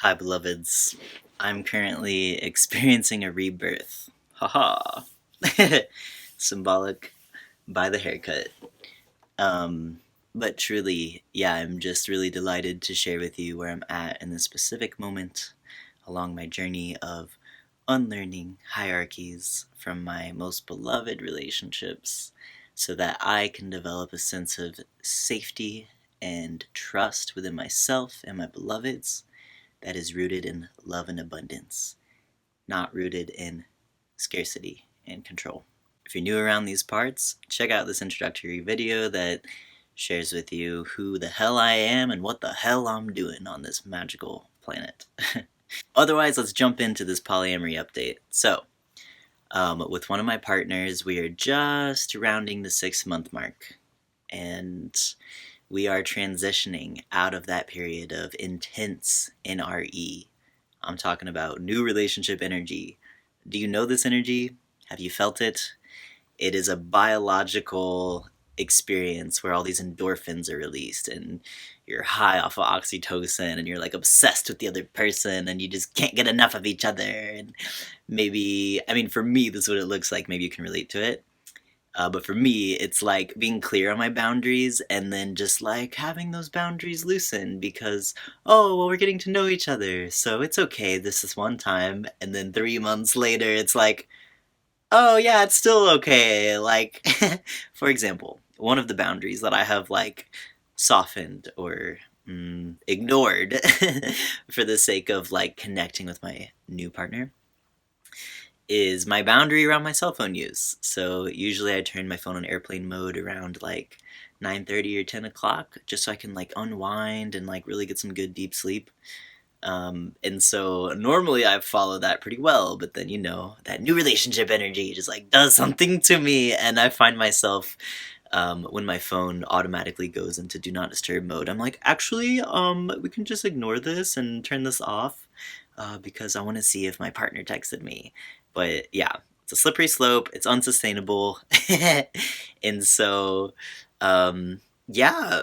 Hi, beloveds. I'm currently experiencing a rebirth. Haha. Symbolic by the haircut. Um, but truly, yeah, I'm just really delighted to share with you where I'm at in this specific moment along my journey of unlearning hierarchies from my most beloved relationships so that I can develop a sense of safety and trust within myself and my beloveds that is rooted in love and abundance, not rooted in scarcity and control. If you're new around these parts, check out this introductory video that shares with you who the hell I am and what the hell I'm doing on this magical planet. Otherwise, let's jump into this polyamory update. So, with one of my partners, we are just rounding the 6-month mark, and we are transitioning out of that period of intense NRE. I'm talking about new relationship energy. Do you know this energy? Have you felt it? It is a biological experience where all these endorphins are released and you're high off of oxytocin and you're like obsessed with the other person and you just can't get enough of each other. And maybe, I mean, for me, this is what it looks like. Maybe you can relate to it. But for me, it's like being clear on my boundaries and then just like having those boundaries loosen because, oh, well, we're getting to know each other. So it's okay. This is one time. And then 3 months later, it's like, oh, yeah, it's still okay. Like, for example, one of the boundaries that I have like softened or ignored for the sake of like connecting with my new partner is my boundary around my cell phone use. So usually I turn my phone on airplane mode around like 9:30 or 10 o'clock just so I can like unwind and like really get some good deep sleep. And so normally I follow that pretty well, but then that new relationship energy just like does something to me, and I find myself when my phone automatically goes into do not disturb mode, I'm like, actually, we can just ignore this and turn this off because I want to see if my partner texted me. But yeah, it's a slippery slope. It's unsustainable, and so yeah,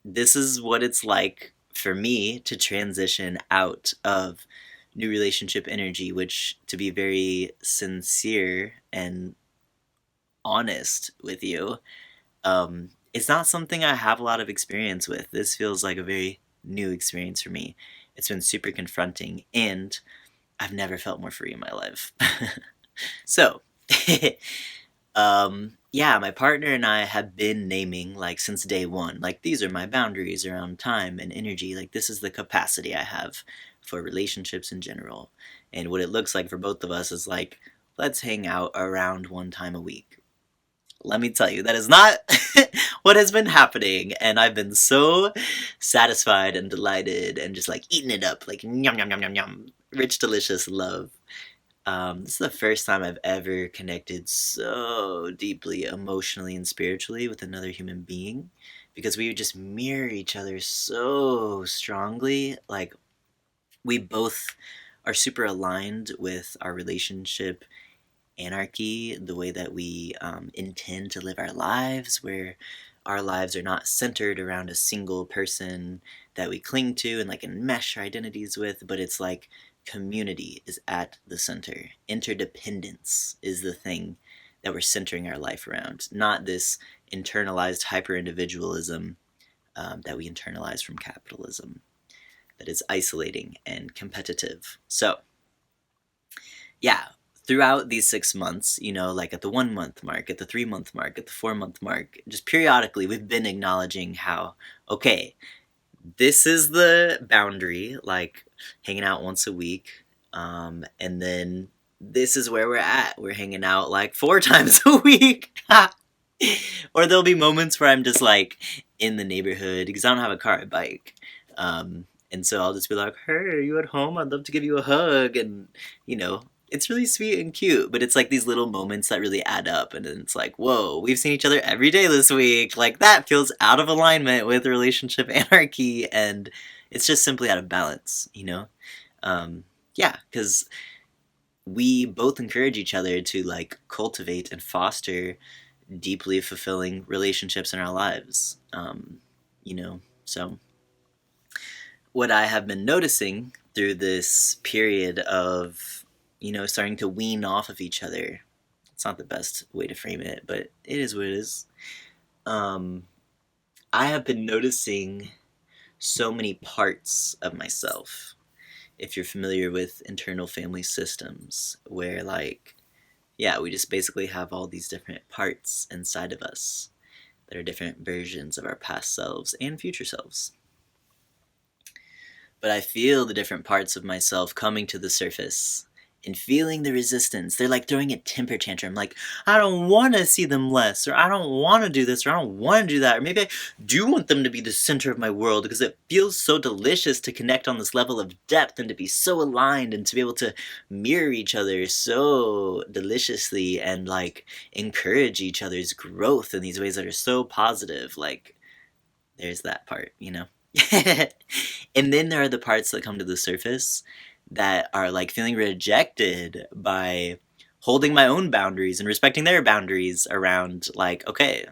this is what it's like for me to transition out of new relationship energy, which, to be very sincere and honest with you, it's not something I have a lot of experience with. This feels like a very new experience for me. It's been super confronting, and I've never felt more free in my life. So, yeah, my partner and I have been naming, like, since day one, like, these are my boundaries around time and energy. Like, this is the capacity I have for relationships in general. And what it looks like for both of us is like, let's hang out around one time a week. Let me tell you, that is not what has been happening, and I've been so satisfied and delighted and just like eating it up, like yum yum yum yum yum, rich, delicious love. This is the first time I've ever connected so deeply, emotionally and spiritually with another human being, because we just mirror each other so strongly. Like, we both are super aligned with our relationship anarchy, the way that we intend to live our lives, where our lives are not centered around a single person that we cling to and like enmesh our identities with, but it's like community is at the center. Interdependence is the thing that we're centering our life around, not this internalized hyper individualism that we internalize from capitalism that is isolating and competitive. So, yeah, throughout these 6 months, like at the 1 month mark, at the 3 month mark, at the 4 month mark, just periodically, we've been acknowledging how, okay, this is the boundary, like hanging out once a week, and then this is where we're at. We're hanging out like 4 times a week. Or there'll be moments where I'm just like in the neighborhood because I don't have a car, I bike. And so I'll just be like, hey, are you at home? I'd love to give you a hug. And, it's really sweet and cute, but it's like these little moments that really add up. And then it's like, whoa, we've seen each other every day this week. Like, that feels out of alignment with relationship anarchy. And it's just simply out of balance. Yeah, because we both encourage each other to like cultivate and foster deeply fulfilling relationships in our lives. So what I have been noticing through this period of, starting to wean off of each other. It's not the best way to frame it, but it is what it is. I have been noticing so many parts of myself. If you're familiar with internal family systems, where we just basically have all these different parts inside of us that are different versions of our past selves and future selves. But I feel the different parts of myself coming to the surface and feeling the resistance. They're like throwing a temper tantrum, like, I don't want to see them less, or I don't want to do this, or I don't want to do that, or maybe I do want them to be the center of my world, because it feels so delicious to connect on this level of depth and to be so aligned and to be able to mirror each other so deliciously and encourage each other's growth in these ways that are so positive. There's that part. And then there are the parts that come to the surface that are feeling rejected by holding my own boundaries and respecting their boundaries around okay,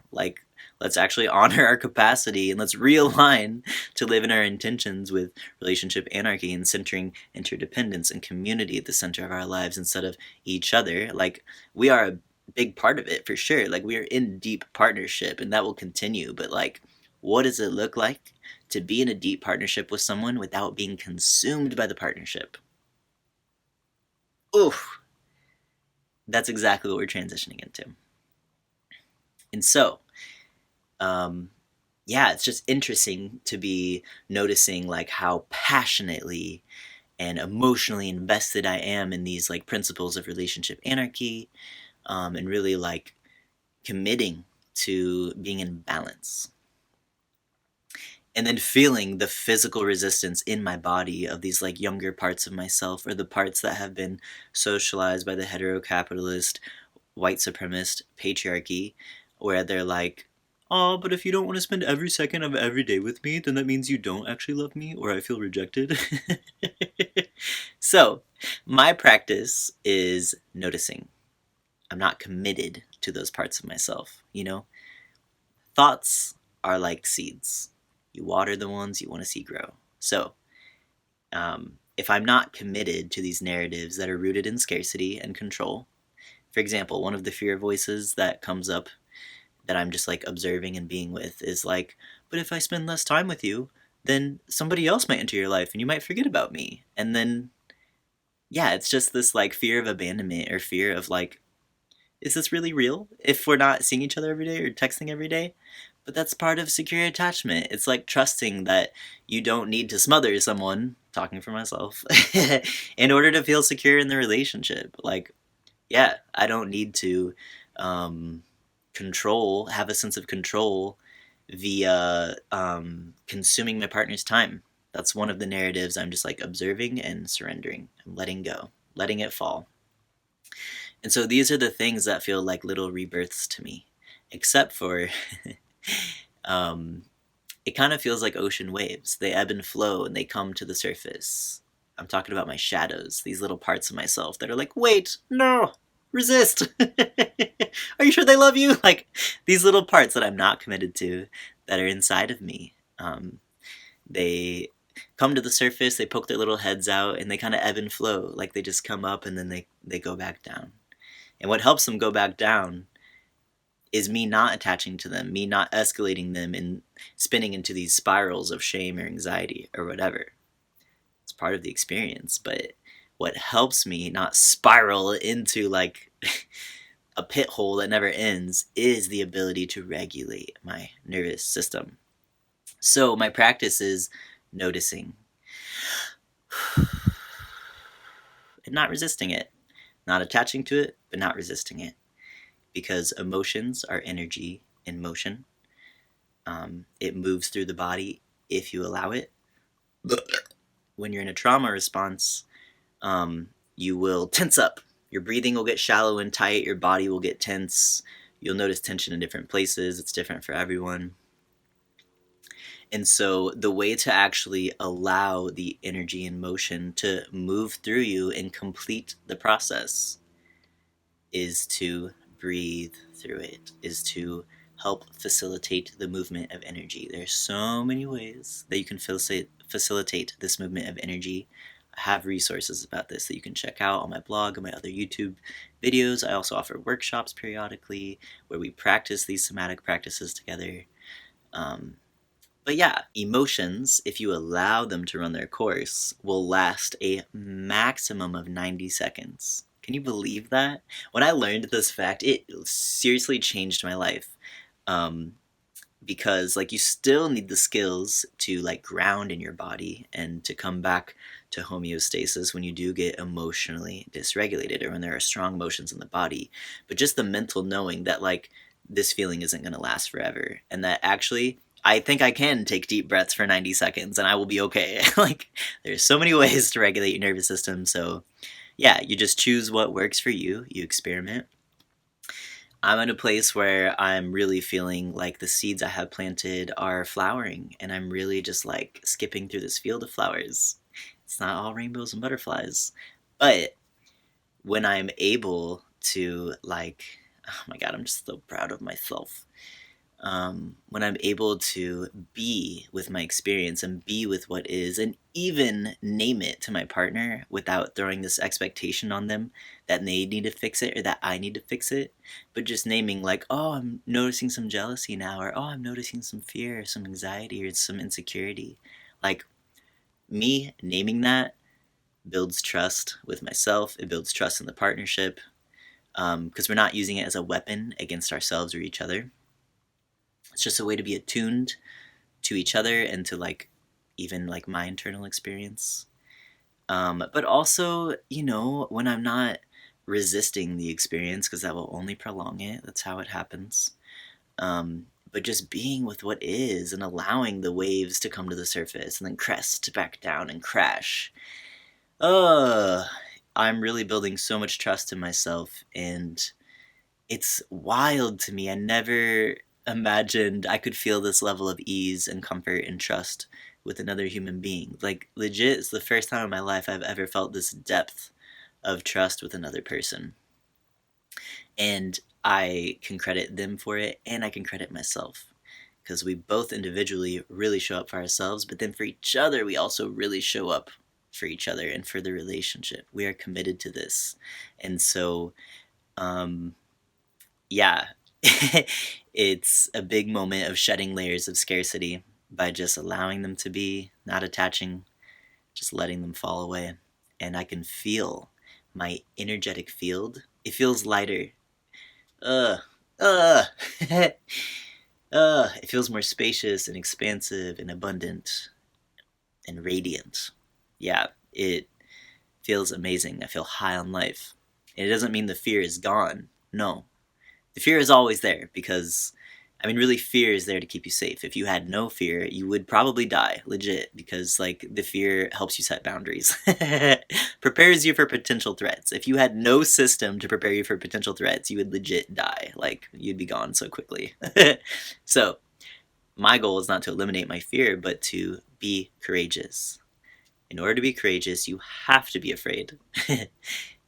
let's actually honor our capacity and let's realign to live in our intentions with relationship anarchy and centering interdependence and community at the center of our lives instead of each other. We are a big part of it for sure. We are in deep partnership and that will continue, but what does it look like to be in a deep partnership with someone without being consumed by the partnership? Oof. That's exactly what we're transitioning into. And so, it's just interesting to be noticing how passionately and emotionally invested I am in these principles of relationship anarchy, and really committing to being in balance. And then feeling the physical resistance in my body of these younger parts of myself, or the parts that have been socialized by the hetero-capitalist, white supremacist patriarchy, where they're oh, but if you don't want to spend every second of every day with me, then that means you don't actually love me, or I feel rejected. So, my practice is noticing. I'm not committed to those parts of myself, Thoughts are like seeds. You water the ones you want to see grow. So, if I'm not committed to these narratives that are rooted in scarcity and control, for example, one of the fear voices that comes up that I'm just observing and being with is but if I spend less time with you, then somebody else might enter your life and you might forget about me. And then, it's just this fear of abandonment, or fear of is this really real if we're not seeing each other every day or texting every day? But that's part of secure attachment. It's trusting that you don't need to smother someone, talking for myself, in order to feel secure in the relationship. I don't need to have a sense of control via consuming my partner's time. That's one of the narratives I'm just observing and surrendering. I'm letting go, letting it fall. And so these are the things that feel like little rebirths to me, except for it kind of feels like ocean waves. They ebb and flow and they come to the surface. I'm talking about my shadows, these little parts of myself that are wait, no, resist. Are you sure they love you? These little parts that I'm not committed to that are inside of me. They come to the surface, they poke their little heads out, and they kind of ebb and flow. They just come up and then they go back down. And what helps them go back down is me not attaching to them, me not escalating them and spinning into these spirals of shame or anxiety or whatever. It's part of the experience, but what helps me not spiral into a pit hole that never ends is the ability to regulate my nervous system. So my practice is noticing and not resisting it. Not attaching to it, but not resisting it. Because emotions are energy in motion. It moves through the body if you allow it. When you're in a trauma response, you will tense up. Your breathing will get shallow and tight. Your body will get tense. You'll notice tension in different places. It's different for everyone. And so the way to actually allow the energy and motion to move through you and complete the process is to breathe through it, is to help facilitate the movement of energy. There's so many ways that you can facilitate this movement of energy. have resources about this that you can check out on my blog and my other YouTube videos. I also offer workshops periodically where we practice these somatic practices together. But yeah, emotions, if you allow them to run their course, will last a maximum of 90 seconds. Can you believe that? When I learned this fact, it seriously changed my life. Um, because like you still need the skills to like ground in your body and to come back to homeostasis when you do get emotionally dysregulated or when there are strong emotions in the body. But just the mental knowing that like this feeling isn't going to last forever, and that actually I think I can take deep breaths for 90 seconds and I will be okay. Like there's so many ways to regulate your nervous system. So yeah, you just choose what works for you, you experiment. I'm in a place where I'm really feeling like the seeds I have planted are flowering, and I'm really just like skipping through this field of flowers. It's not all rainbows and butterflies, but when I'm able to, like, oh my god, I'm just so proud of myself. When I'm able to be with my experience and be with what is, and even name it to my partner without throwing this expectation on them that they need to fix it or that I need to fix it, but just naming, like, oh, I'm noticing some jealousy now, or oh, I'm noticing some fear, some anxiety, or some insecurity. Like, me naming that builds trust with myself, it builds trust in the partnership, because we're not using it as a weapon against ourselves or each other. It's just a way to be attuned to each other and to like even like my internal experience. But also, you know, when I'm not resisting the experience, because that will only prolong it. That's how it happens. But just being with what is and allowing the waves to come to the surface and then crest back down and crash. I'm really building so much trust in myself, and it's wild to me. I never imagined I could feel this level of ease and comfort and trust with another human being. Like, legit, it's the first time in my life I've ever felt this depth of trust with another person. And I can credit them for it, and I can credit myself. Because we both individually really show up for ourselves, but then for each other, we also really show up for each other and for the relationship. We are committed to this. And so, yeah, it's a big moment of shedding layers of scarcity by just allowing them to be, not attaching, just letting them fall away. And I can feel my energetic field. It feels lighter. Ugh. Ugh. It feels more spacious and expansive and abundant and radiant. Yeah, it feels amazing. I feel high on life. And it doesn't mean the fear is gone. No, the fear is always there because, I mean, really, fear is there to keep you safe. If you had no fear, you would probably die, legit, because, like, the fear helps you set boundaries. Prepares you for potential threats. If you had no system to prepare you for potential threats, you would legit die. Like, you'd be gone so quickly. So, my goal is not to eliminate my fear, but to be courageous. In order to be courageous, you have to be afraid.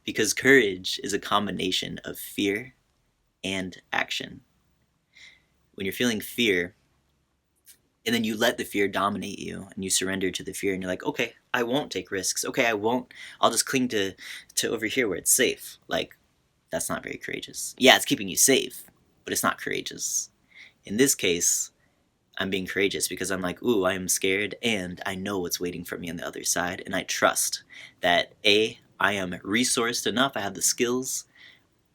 Because courage is a combination of fear and action. When you're feeling fear, and then you let the fear dominate you, and you surrender to the fear, and you're like, okay, I won't take risks. Okay, I'll just cling to over here where it's safe. Like, that's not very courageous. Yeah, it's keeping you safe, but it's not courageous. In this case, I'm being courageous because I'm like, ooh, I am scared, and I know what's waiting for me on the other side, and I trust that I am resourced enough, I have the skills,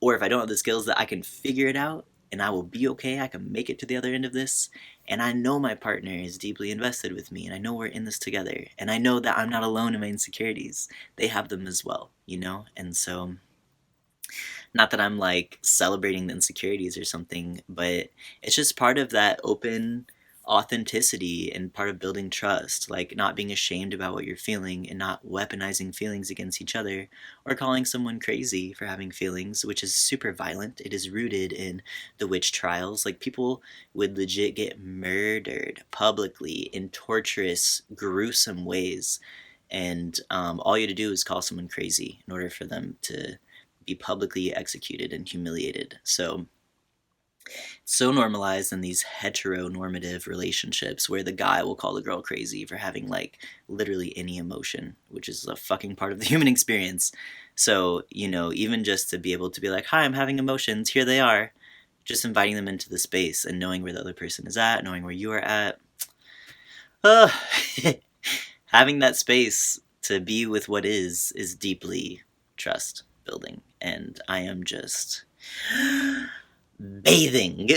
or if I don't have the skills, that I can figure it out and I will be okay. I can make it to the other end of this. And I know my partner is deeply invested with me, and I know we're in this together. And I know that I'm not alone in my insecurities. They have them as well, you know? And so, not that I'm like celebrating the insecurities or something, but it's just part of that open authenticity and part of building trust, like not being ashamed about what you're feeling and not weaponizing feelings against each other or calling someone crazy for having feelings, which is super violent. It is rooted in the witch trials. Like, people would legit get murdered publicly in torturous, gruesome ways, and all you had to do is call someone crazy in order for them to be publicly executed and humiliated. So So normalized in these heteronormative relationships where the guy will call the girl crazy for having like literally any emotion, which is a fucking part of the human experience. So, you know, even just to be able to be like, hi, I'm having emotions, here they are, just inviting them into the space and knowing where the other person is at, knowing where you are at. Uh, having that space to be with what is deeply trust building. And I am just bathing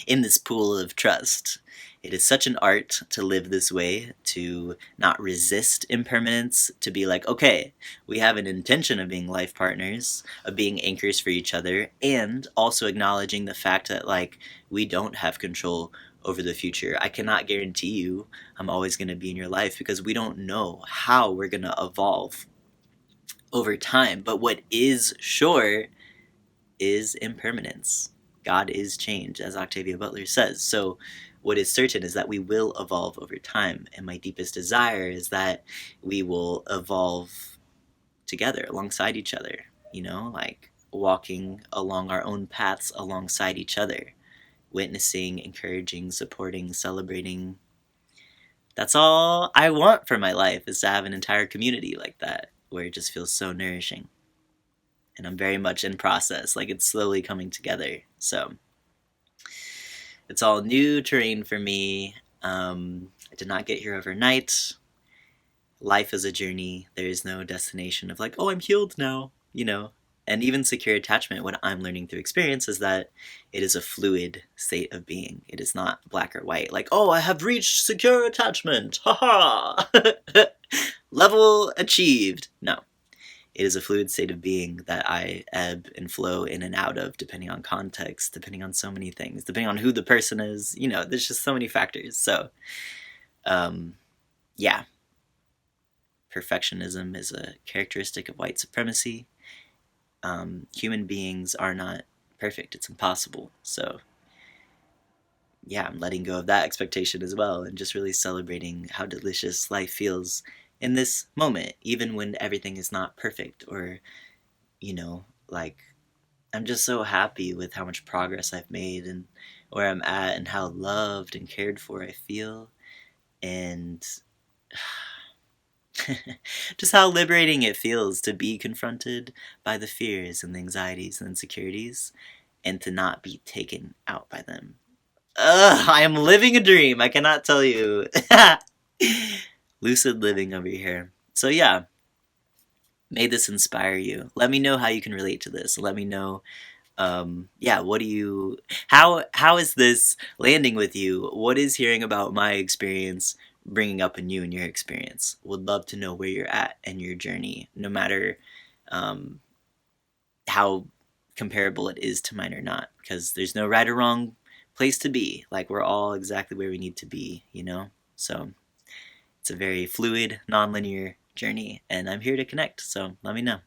in this pool of trust. It is such an art to live this way, to not resist impermanence, to be like, okay, we have an intention of being life partners, of being anchors for each other, and also acknowledging the fact that, like, we don't have control over the future. I cannot guarantee you I'm always going to be in your life because we don't know how we're going to evolve over time. But what is sure is impermanence. God is change, as Octavia Butler says. So what is certain is that we will evolve over time. And my deepest desire is that we will evolve together, alongside each other, you know, like walking along our own paths alongside each other, witnessing, encouraging, supporting, celebrating. That's all I want for my life, is to have an entire community like that, where it just feels so nourishing. And I'm very much in process, like it's slowly coming together. So it's all new terrain for me. I did not get here overnight. Life is a journey. There is no destination of like, oh, I'm healed now, you know. And even secure attachment, what I'm learning through experience is that it is a fluid state of being. It is not black or white. Like, oh, I have reached secure attachment. Ha ha. Level achieved. No. It is a fluid state of being that I ebb and flow in and out of, depending on context, depending on so many things, depending on who the person is. You know, there's just so many factors. So, yeah. Perfectionism is a characteristic of white supremacy. Human beings are not perfect. It's impossible. So, yeah, I'm letting go of that expectation as well and just really celebrating how delicious life feels in this moment, even when everything is not perfect or, you know, like, I'm just so happy with how much progress I've made and where I'm at and how loved and cared for I feel. And just how liberating it feels to be confronted by the fears and the anxieties and insecurities and to not be taken out by them. Ugh, I am living a dream. I cannot tell you. Lucid living over here. So yeah, may this inspire you. Let me know how you can relate to this. Let me know, yeah, what do you, how is this landing with you? What is hearing about my experience bringing up in you and your experience? Would love to know where you're at in your journey, no matter how comparable it is to mine or not, because there's no right or wrong place to be. Like, we're all exactly where we need to be, you know? So it's a very fluid, non-linear journey, and I'm here to connect, so let me know.